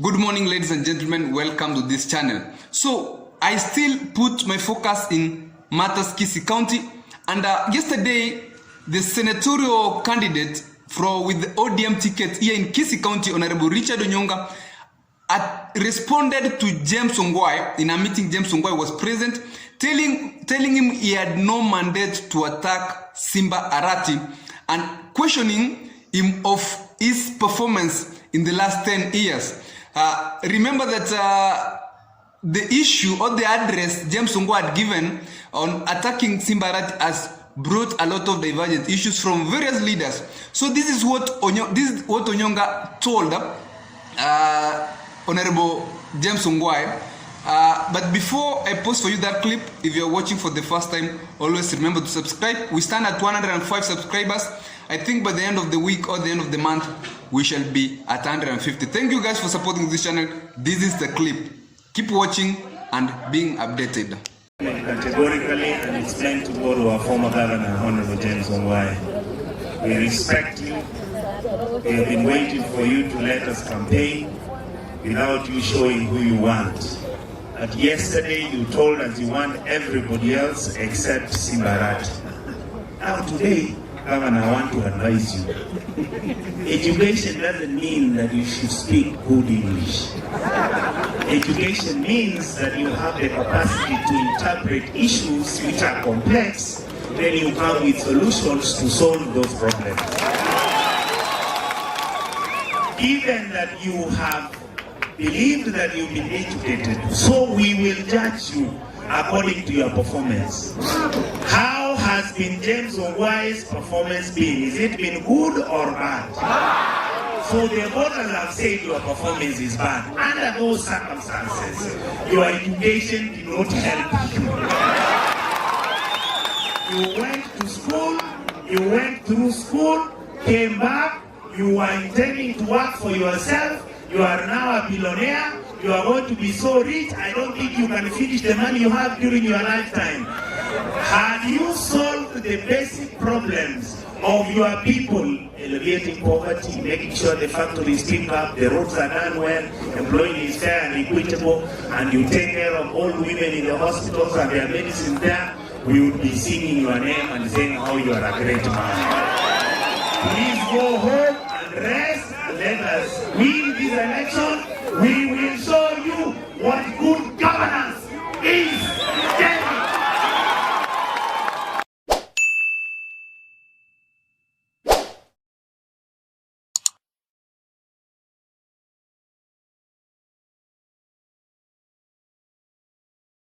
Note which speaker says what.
Speaker 1: Good morning, ladies and gentlemen. Welcome to this channel. So I still put my focus in matters Kisii County, and yesterday the senatorial candidate with the ODM ticket here in Kisii County, Honorable Richard Onyonka, responded to James Ongwae in a meeting. James Ongwae was present, telling him he had no mandate to attack Simba Arati and questioning him of his performance in the last 10 years. Remember that the issue or the address James Ongwae had given on attacking Simba Arati has brought a lot of divergent issues from various leaders. So this is what Onyonka told Honorable James Ongwae. But before I post for you that clip, if you're watching for the first time, always remember to subscribe. We stand at 105 subscribers. I think by the end of the week or the end of the month, we shall be at 150. Thank you guys for supporting this channel. This is the clip. Keep watching and being updated.
Speaker 2: Categorically and explain to God, our former governor, Honorable James Ongwae, we respect you. We have been waiting for you to let us campaign without you showing who you want. But yesterday you told us you want everybody else except Simba Arati. Now today, Governor, I want to advise you. Education doesn't mean that you should speak good English. Education means that you have the capacity to interpret issues which are complex, then you come with solutions to solve those problems. Given that you have believed that you've been educated, so we will judge you according to your performance. How has been James Ongwae's performance been? Has it been good or bad? So the voters have said your performance is bad. Under those circumstances, your education did not help you. You went to school, you went through school, came back, you were intending to work for yourself, you are now a billionaire, you are going to be so rich, I don't think you can finish the money you have during your lifetime. Have you solved the basic problems of your people? Alleviating poverty, making sure the factories pick up, the roads are done well, employing is fair and equitable, and you take care of all women in the hospitals and their medicine there, we would be singing your name and saying how you are a great man. Please go home and rest and let us win this election. We will show you what good governance is.